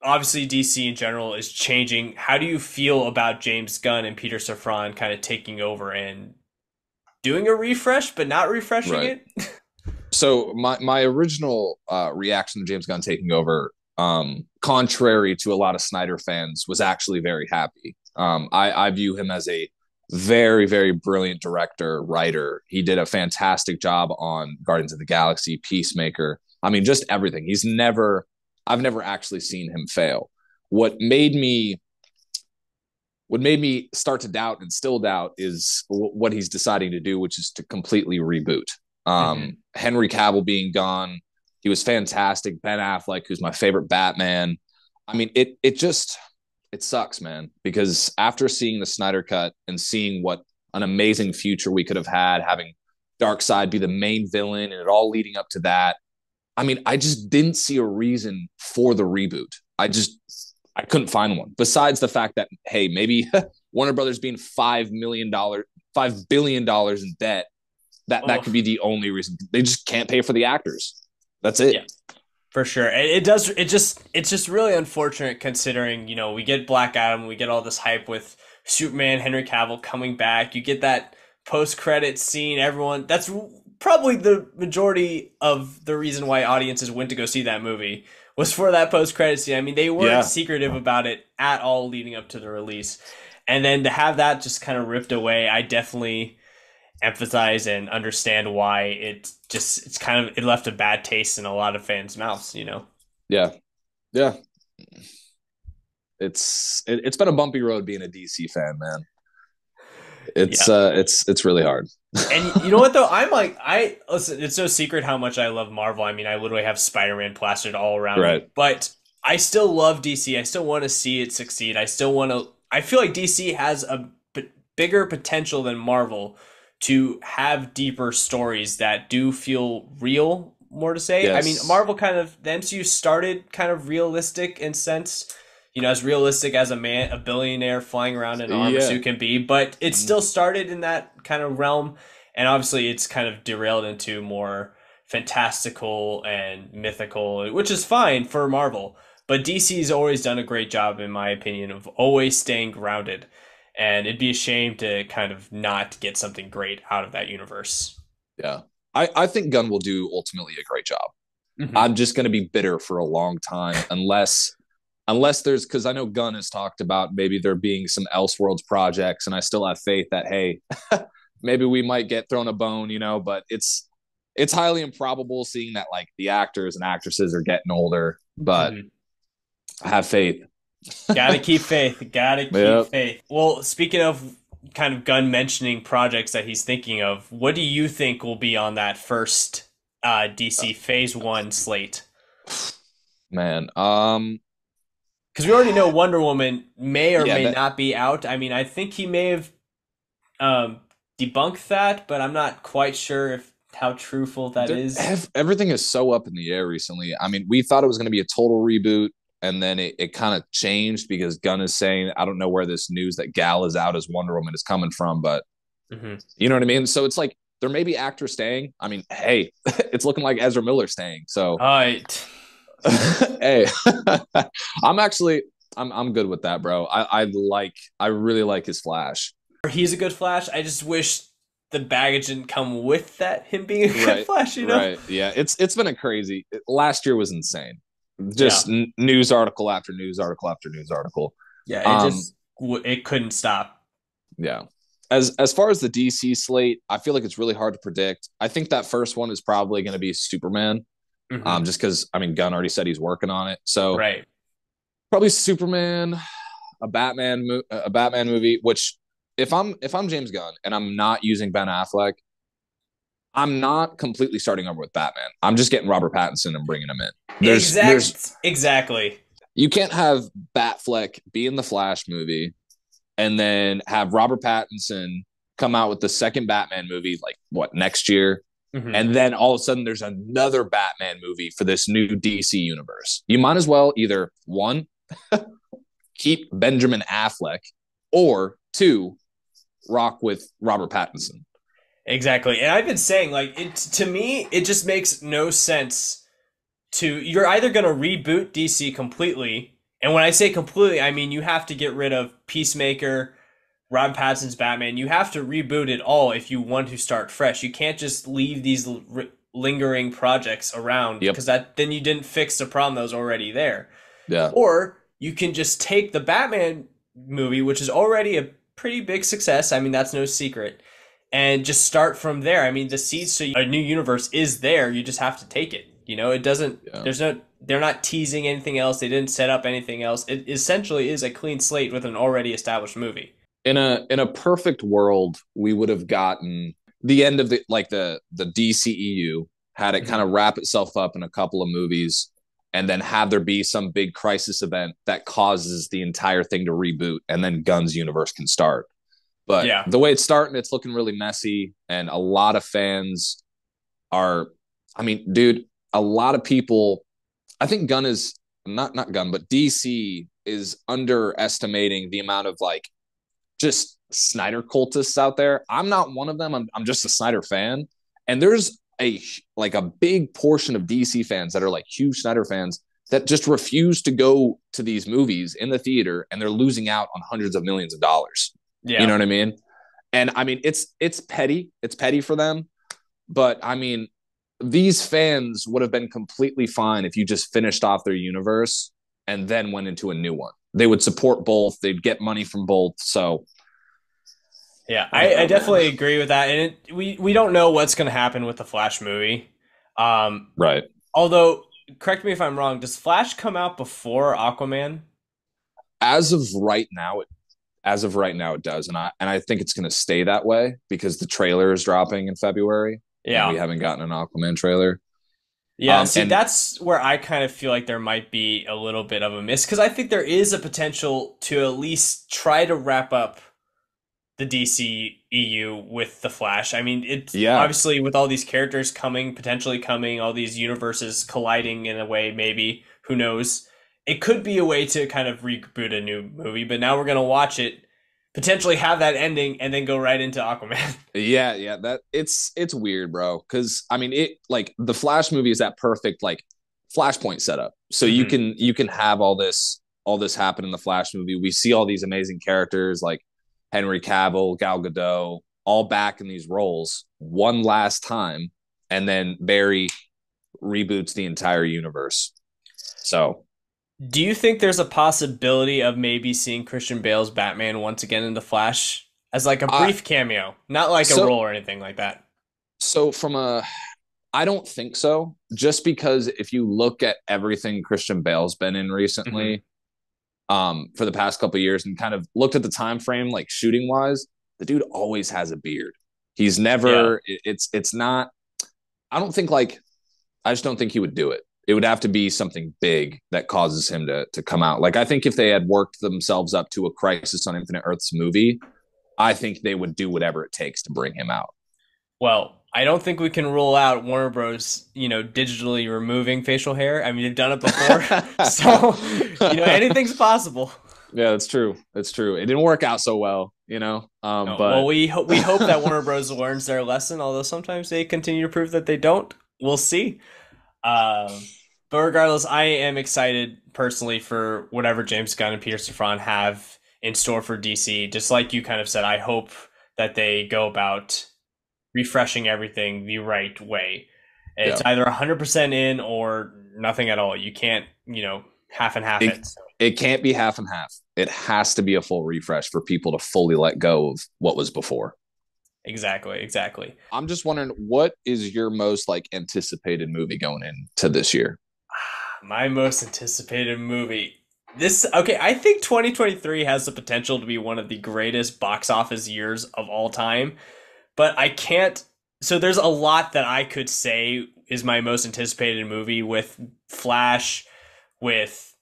obviously DC in general is changing. How do you feel about James Gunn and Peter Safran kind of taking over and doing a refresh, but not refreshing Right. it? So my original reaction to James Gunn taking over, contrary to a lot of Snyder fans, was actually very happy. I view him as a very, very brilliant director, writer. He did a fantastic job on Guardians of the Galaxy, Peacemaker. I mean, just everything. I've never actually seen him fail. What made me what made me start to doubt and still doubt is what he's deciding to do, which is to completely reboot. Hmm. Henry Cavill being gone, he was fantastic. Ben Affleck, who's my favorite Batman. I mean, it sucks, man, because after seeing the Snyder Cut and seeing what an amazing future we could have had, having Darkseid be the main villain and it all leading up to that, I mean, I just didn't see a reason for the reboot. I couldn't find one. Besides the fact that, hey, maybe Warner Brothers being $5 billion in debt, that Oh, could be the only reason. They just can't pay for the actors. That's it. yeah, for sure. It does. It's just really unfortunate considering we get Black Adam, we get all this hype with Superman, Henry Cavill coming back. You get that post credit scene. Everyone. That's probably the majority of the reason why audiences went to go see that movie was for that post credit scene. I mean, they weren't Yeah. secretive about it at all leading up to the release, and then to have that just kind of ripped away, I definitely empathize and understand why it's kind of it left a bad taste in a lot of fans' mouths. Yeah. Yeah. It's been a bumpy road being a DC fan, man. Yeah. It's really hard. And you know what though? I'm like I listen, it's no secret how much I love Marvel. I mean, I literally have Spider-Man plastered all around me. Right. But I still love DC. I still want to see it succeed. I feel like DC has a bigger potential than Marvel to have deeper stories that do feel real, more to say. I mean, Yes. Marvel kind of the MCU started kind of realistic in sense, as realistic as a billionaire flying around in an armor Yeah. suit can be, but it still started in that kind of realm, and obviously it's kind of derailed into more fantastical and mythical, which is fine for Marvel. But DC's always done a great job, in my opinion, of always staying grounded. And it'd be a shame to kind of not get something great out of that universe. Yeah. I think Gunn will do ultimately a great job. Hmm. I'm just going to be bitter for a long time unless there's, because I know Gunn has talked about maybe there being some Elseworlds projects, and I still have faith that, hey, maybe we might get thrown a bone, but it's highly improbable, seeing that like the actors and actresses are getting older, but Hmm. I have faith. Gotta keep faith. Gotta keep Yep. faith. Well, speaking of kind of Gunn mentioning projects that he's thinking of, what do you think will be on that first DC Phase 1 slate? Man. Because we already know Wonder Woman may or Yeah, may that not be out. I mean, I think he may have um, debunked that, but I'm not quite sure if how truthful that is. everything is so up in the air recently. I mean, we thought it was going to be a total reboot, and then it kind of changed because Gunn is saying, I don't know where this news that Gal is out as Wonder Woman is coming from, but Hmm. you know what I mean? So it's like there may be actors staying. I mean, hey, it's looking like Ezra Miller staying. So All right. hey, I'm actually I'm good with that, bro. I really like his Flash. He's a good Flash. I just wish the baggage didn't come with that him being a good Right. Flash. Right. Yeah. It's been a crazy. Last year was insane. Yeah. Just news article after news article after news article. Yeah, it Um. just it couldn't stop. Yeah. As far as the DC slate, I feel like it's really hard to predict. I think that first one is probably going to be Superman. Hmm. Just because I mean Gunn already said he's working on it, so Right. probably Superman, a Batman movie. Which if I'm James Gunn and I'm not using Ben Affleck, I'm not completely starting over with Batman. I'm just getting Robert Pattinson and bringing him in. There's Exactly. you can't have Batfleck be in the Flash movie and then have Robert Pattinson come out with the second Batman movie like what next year, Hmm. and then all of a sudden there's another Batman movie for this new DC universe. You might as well either one keep Benjamin Affleck or two rock with Robert Pattinson. Exactly. And I've been saying like it to me it just makes no sense to you're either going to reboot DC completely And when I say completely, I mean you have to get rid of Peacemaker, Robert Pattinson's Batman. You have to reboot it all if you want to start fresh. You can't just leave these lingering projects around Yep. because that then you didn't fix the problem that was already there. Yeah. Or you can just take the Batman movie, which is already a pretty big success. I mean, that's no secret, and just start from there. I mean, the seeds to a new universe is there. You just have to take it. You know, it doesn't. Yeah. There's no. They're not teasing anything else. They didn't set up anything else. It essentially is a clean slate with an already established movie. In a perfect world, we would have gotten the end of the DCEU, had it kind of wrap itself up in a couple of movies, and then have there be some big crisis event that causes the entire thing to reboot, and then Gunn's universe can start. But Yeah. the way it's starting, it's looking really messy, and a lot of fans are, I mean, dude, a lot of people, I think Gunn is not Gunn, but DC is underestimating the amount of like just Snyder cultists out there. I'm not one of them. I'm just a Snyder fan. And there's a big portion of DC fans that are like huge Snyder fans that just refuse to go to these movies in the theater, and they're losing out on hundreds of millions of dollars. Yeah. You know what I mean? And I mean, it's petty. It's petty for them. But I mean, these fans would have been completely fine if you just finished off their universe and then went into a new one. They would support both. They'd get money from both. So yeah, I definitely agree with that. And we don't know what's going to happen with the Flash movie. Right. Although, correct me if I'm wrong, does Flash come out before Aquaman? As of right now, it does, and I think it's going to stay that way because the trailer is dropping in February. Yeah. And we haven't gotten an Aquaman trailer. Yeah, see, and that's where I kind of feel like there might be a little bit of a miss because I think there is a potential to at least try to wrap up the DC EU with the Flash. I mean, it's obviously with all these characters coming, potentially coming, all these universes colliding in a way, maybe, who knows? It could be a way to kind of reboot a new movie, but now we're going to watch it, potentially have that ending, and then go right into Aquaman. Yeah, that it's weird, bro. Because I mean, it like the Flash movie is that perfect like Flashpoint setup. So you can have all this happen in the Flash movie. We see all these amazing characters like Henry Cavill, Gal Gadot, all back in these roles one last time, and then Barry reboots the entire universe. So, do you think there's a possibility of maybe seeing Christian Bale's Batman once again in the Flash as like a brief cameo, not like a role or anything like that? So I don't think so. Just because if you look at everything Christian Bale's been in recently, for the past couple of years, and kind of looked at the time frame, like shooting wise, the dude always has a beard. He's never. Yeah. It's not. I don't think like. I just don't think he would do it. It would have to be something big that causes him to come out. Like I think if they had worked themselves up to a Crisis on Infinite Earths movie, I think they would do whatever it takes to bring him out. Well, I don't think we can rule out Warner Bros. Digitally removing facial hair. I mean, they've done it before, so anything's possible. Yeah, that's true. That's true. It didn't work out so well, but well, we hope that Warner Bros. Learns their lesson. Although sometimes they continue to prove that they don't. We'll see. But regardless, I am excited personally for whatever James Gunn and Peter Safran have in store for DC. Just like you kind of said, I hope that they go about refreshing everything the right way. It's either 100% in or nothing at all. You can't, half and half it. It can't be half and half. It has to be a full refresh for people to fully let go of what was before. Exactly. I'm just wondering, what is your most like anticipated movie going into this year? My most anticipated movie. I think 2023 has the potential to be one of the greatest box office years of all time. But I can't. So there's a lot that I could say is my most anticipated movie with Flash, with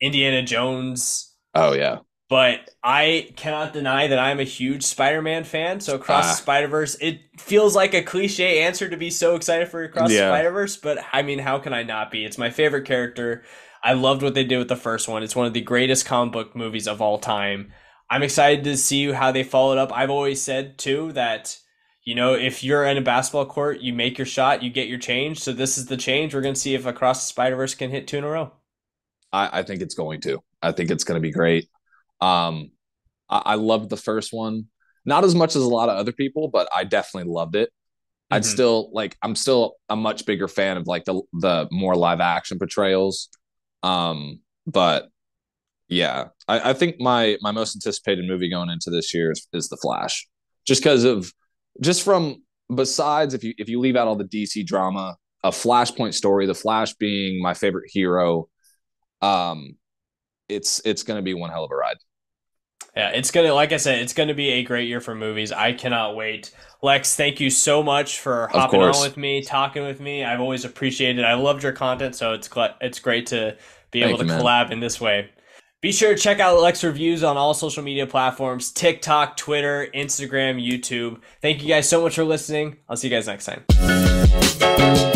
Indiana Jones. Oh, yeah. But I cannot deny that I'm a huge Spider-Man fan. So Across the Spider-Verse, it feels like a cliche answer to be so excited for Across the Spider-Verse. But I mean, how can I not be? It's my favorite character. I loved what they did with the first one. It's one of the greatest comic book movies of all time. I'm excited to see how they followed up. I've always said, too, that if you're in a basketball court, you make your shot, you get your change. So this is the change. We're going to see if Across the Spider-Verse can hit 2 in a row. I think it's going to. I think it's going to be great. I loved the first one, not as much as a lot of other people, but I definitely loved it. Mm-hmm. I'm still a much bigger fan of like the more live action portrayals. But yeah, I think my most anticipated movie going into this year is The Flash, just from besides if you leave out all the DC drama, a Flashpoint story, the Flash being my favorite hero, um, it's going to be one hell of a ride. Yeah, it's gonna, like I said, it's gonna be a great year for movies. I cannot wait. Lex, thank you so much for Of hopping on course, with me, talking with me. I've always appreciated it. I loved your content, so it's great to be able thank to you, man. collab in this way. Be sure to check out Lex reviews on all social media platforms: TikTok, Twitter, Instagram, YouTube. Thank you guys so much for listening. I'll see you guys next time.